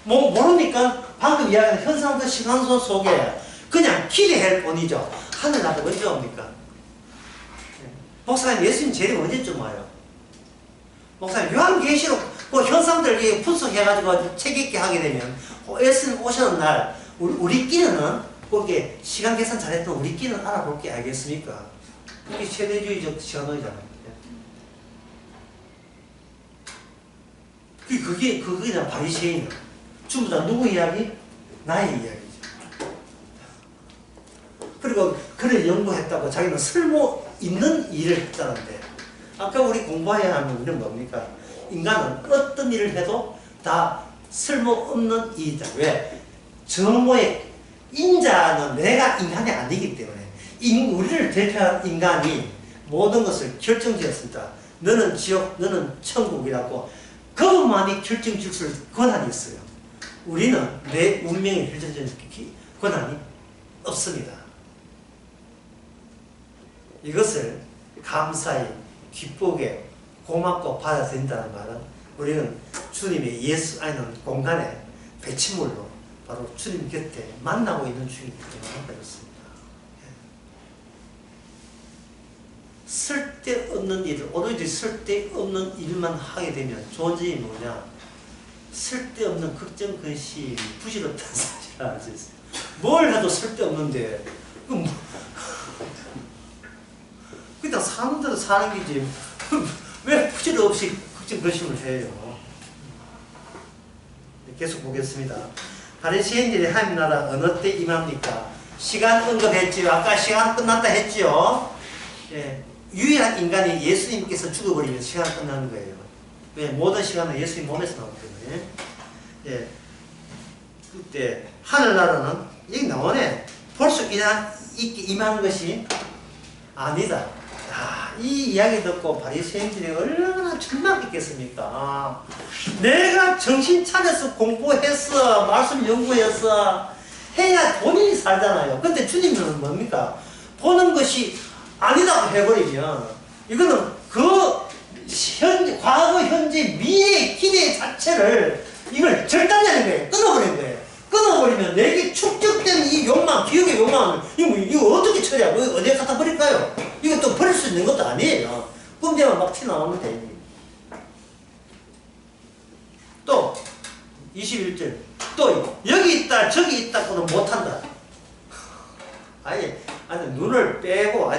모르니까 방금 이야기한 현상들 시간소 속에 그냥 기대할 뿐이죠. 하늘나라 언제 옵니까? 목사님, 예수님 재림 언제쯤 와요? 목사님, 요한계시록 그 현상들 분석해가지고 책 읽게 하게 되면 예수님 오시는 날 우리끼리는 그게 시간 계산 잘했던 우리끼리는 알아볼 게 알겠습니까? 그게 세대주의적 시간론이잖아요. 그게 그냥 바리새인. 전부 다 누구 이야기? 나의 이야기죠. 그리고 그를 연구했다고 자기는 쓸모 있는 일을 했다는데, 아까 우리 공부해야 하는 우리는 뭡니까? 인간은 어떤 일을 해도 다 쓸모없는 일이다. 왜? 정오의 인자는 내가 인간이 아니기 때문에 우리를 대표하는 인간이 모든 것을 결정지었습니다. 너는 지옥, 너는 천국이라고 그것만이 결정지을 권한이 있어요. 우리는 내 운명을 결정지을 권한이 없습니다. 이것을 감사히 기쁘게 고맙고 받아들인다는 말은 우리는 주님의 예수 안에는 공간에 배치물로 바로 주님 곁에 만나고 있는 중이기 때문에 그렇습니다. 쓸데없는 일을, 오로지 쓸데없는 일만 하게 되면 좋은 점이 뭐냐? 쓸데없는 걱정, 근심이 부질없다는 사실을 알 수 있어요. 뭘 해도 쓸데없는데 그냥 사는 대로 사는 게지 왜 부질없이 걱정, 근심을 해요? 계속 보겠습니다. 바리새인들이 하나님 나라 어느 때 임합니까? 시간 언급했지요. 아까 시간 끝났다 했지요. 예, 유일한 인간이 예수님께서 죽어버리면 시간 끝나는 거예요. 왜? 모든 시간은 예수님 몸에서 나오기 때문에. 예, 그때 하늘나라는 여기 나오네. 볼 수 있게 임한 것이 아니다. 이 이야기 듣고 바리새인들이 얼마나 절망했겠습니까? 내가 정신 차려서 공부했어, 말씀 연구했어 해야 본인이 살잖아요. 근데 주님은 뭡니까? 보는 것이 아니다고 해버리면 이거는 과거, 현재, 미래의 기대 자체를 이걸 절단하는 거예요. 끊어버리는 거예요. 끊어버리면 내게 축적된 이 욕망, 기억의 욕망을 이거 어떻게 처리하고 어디에 갖다 버릴까요? 이거 또 버릴 수 있는 것도 아니에요. 꿈되면 막 튀어나오면 되니. 또 21절 또 여기 있다 저기 있다고는 못한다. 아니 눈을 빼고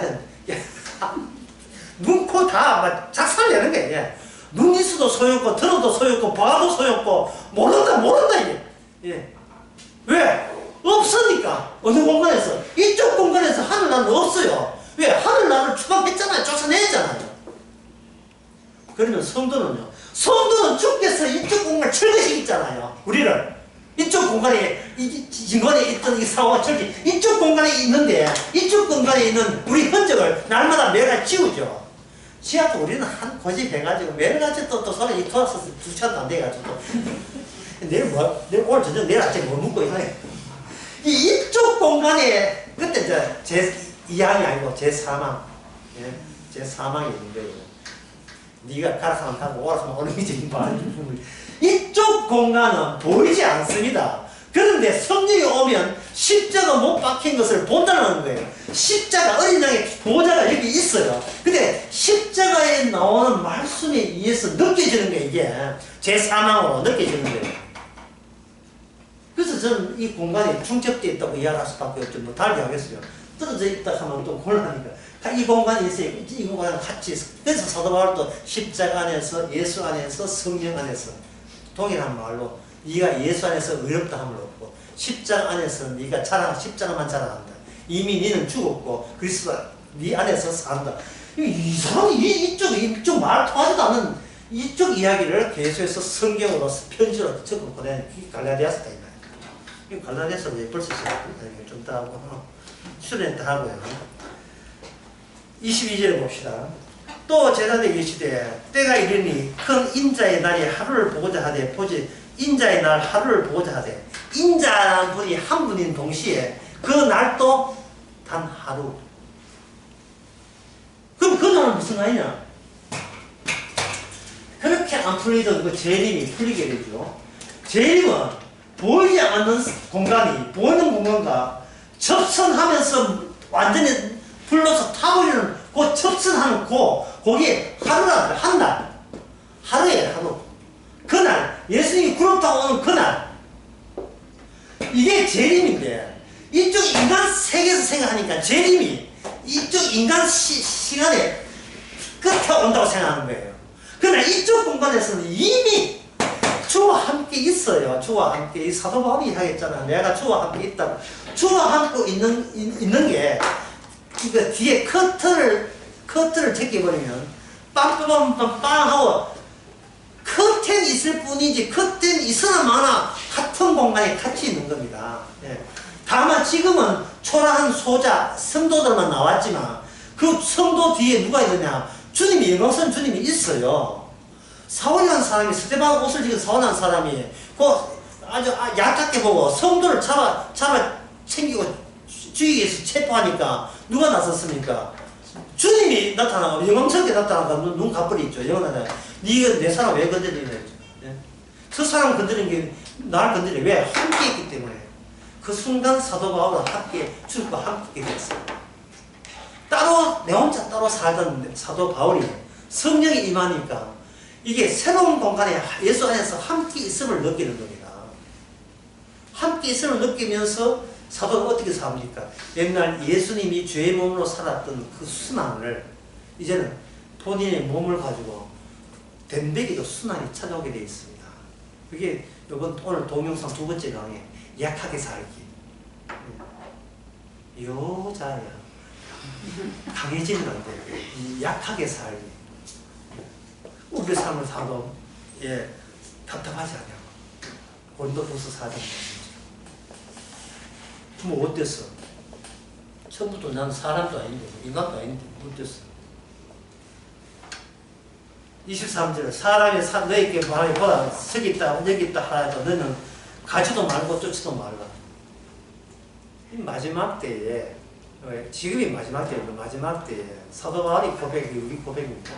눈, 코 다 작살내는 거예요. 눈 있어도 소용없고 들어도 소용없고 봐도 소용없고 모른다 이게. 예. 왜? 없으니까. 어느 공간에서? 이쪽 공간에서 하늘나라는 없어요. 왜? 하늘나라를 추방했잖아요. 쫓아냈잖아요. 그러면 성도는요. 성도는 주께서 이쪽 공간을 철거시키잖아요. 우리를. 이쪽 공간에, 이 진간에 있던 이 사고가 철기, 이쪽 공간에 있는데, 이쪽 공간에 있는 우리 흔적을 날마다 매일 지우죠. 지하도 우리는 한 고집해가지고, 매일같이 또 손에 이 돌아서 주차도 안 돼가지고, 내일 오늘 저녁, 내일 아침에 뭐 먹고 있나요? 이쪽 공간에, 그때 제2항이 아니고 제4망, 예? 제4망이 있는 거예요. 네가 가라사만 타고 오라사만 오는 거지. 이쪽 공간은 보이지 않습니다. 그런데 성령이 오면 십자가 못 박힌 것을 본다는 거예요. 십자가, 어린 양의 보호자가 여기 있어요. 근데 십자가에 나오는 말씀에 의해서 느껴지는 게 이게 제4망으로 느껴지는 거예요. 그래서 저는 이 공간이 중첩되어 있다고 이해할 수밖에 없죠. 뭐 달리 하겠어요. 떨어져 있다 하면 또 곤란하니까. 이 공간이 있어요. 이 공간이랑 같이 있어. 그래서 사도 바울도 십자가 안에서, 예수 안에서, 성령 안에서 동일한 말로 네가 예수 안에서 의롭다 함을 얻고 십자가 안에서 네가 십자가만 자랑한다. 이미 너는 죽었고 그리스도 네 안에서 산다. 이 사람이 이쪽 말 통하지도 않는 이쪽 이야기를 계속해서 성경으로 편지로 적어 보내는 이 갈라디아서다 이 말이에요. 이 갈라디아서도 벌써 좀 더 하고 수련했다 하고요. 22절에 봅시다. 또 제자들이 계시되 때가 이르니 큰 인자의 날이 하루를 보고자 하되 보지 인자의 날 하루를 보고자 하되 인자라는 분이 한 분인 동시에 그 날도 단 하루. 그럼 그 날은 무슨 날이냐? 그렇게 안 풀리던 그 재림이 풀리게 되죠. 재림은 보이지 않는 공간이 보이는 공간과 접선하면서 완전히 불러서 타버리는 그 접선하는 거기에 하루라 한 날. 하루에 하루. 그날 예수님이 구름 타고 오는 그날. 이게 재림인데 이쪽 인간 세계에서 생각하니까 재림이 이쪽 인간 시간에 끝에 온다고 생각하는 거예요. 그러나 이쪽 공간에서는 이미 주와 함께 있어요. 주와 함께. 이 사도 바울이 하겠잖아. 내가 주와 함께 있다. 주와 함께 있는 게 이거 뒤에 커튼을 제껴버리면 빵빵빵빵 하고 커튼 있을 뿐이지 커튼 있으나 마나 같은 공간에 같이 있는 겁니다. 예. 다만 지금은 초라한 소자 성도들만 나왔지만 그 성도 뒤에 누가 있느냐? 주님이 영광스러운 주님이 있어요. 사울이라는 사람이 스데반 옷을 지은 사울이라는 사람이 그 아주 약하게 보고 성도를 잡아 챙기고 주위에 서 체포하니까 누가 나섰습니까? 주님이 나타나고 영광스럽게 나타나고 눈 가버리 있죠. 영원하다. 네가 내 사람 왜 건드리냐 했죠. 예? 저 사람 건드리는 게 나를 건드려. 왜? 함께 있기 때문에. 그 순간 사도 바울과 함께 주님과 함께 됐어요. 따로 내 혼자 따로 살던 사도 바울이 성령이 임하니까 이게 새로운 공간에 예수 안에서 함께 있음을 느끼는 겁니다. 함께 있음을 느끼면서 사도가 어떻게 삽니까? 옛날 예수님이 죄의 몸으로 살았던 그 순환을 이제는 본인의 몸을 가지고 덤베기도 순환이 찾아오게 되어 있습니다. 그게 오늘 동영상 두 번째 강의 약하게 살기. 요자야 강해지는 안 돼. 약하게 살기. 우리 삶을 사도 답답하지 않냐고. 고린도후서 4장. 뭐 어땠어? 처음부터 난 사람도 아닌데 인간도 아닌데 어땠어? 23절 사람이 너에게 말하기 보라 저기 있다 여기 있다 하라도 너는 가지도 말고 쫓지도 말라. 이 마지막 때에 지금이 마지막 때예요. 마지막 때에 사도 바울이 고백이 우리 고백입니다.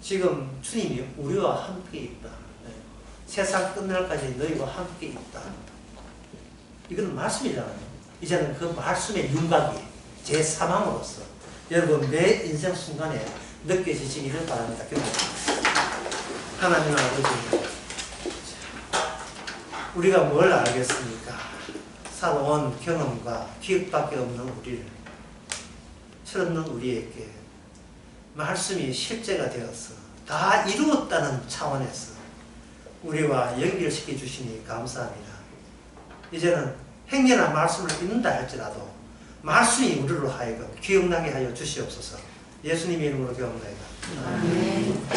지금 주님이 우리와 함께 있다. 세상 끝날까지 너희와 함께 있다. 이건 말씀이잖아요. 이제는 그 말씀의 윤곽이 제 사망으로서 여러분 매 인생 순간에 느껴지시기를 바랍니다. 하나님 아버지, 우리가 뭘 알겠습니까? 살아온 경험과 기억밖에 없는 우리를, 철없는 우리에게 말씀이 실제가 되어서 다 이루었다는 차원에서 우리와 연결시켜 주시니 감사합니다. 이제는 행여나 말씀을 읽는다 할지라도 말씀이 우리로 하여금 기억나게 하여 주시옵소서. 예수님의 이름으로 기도합니다. 아멘.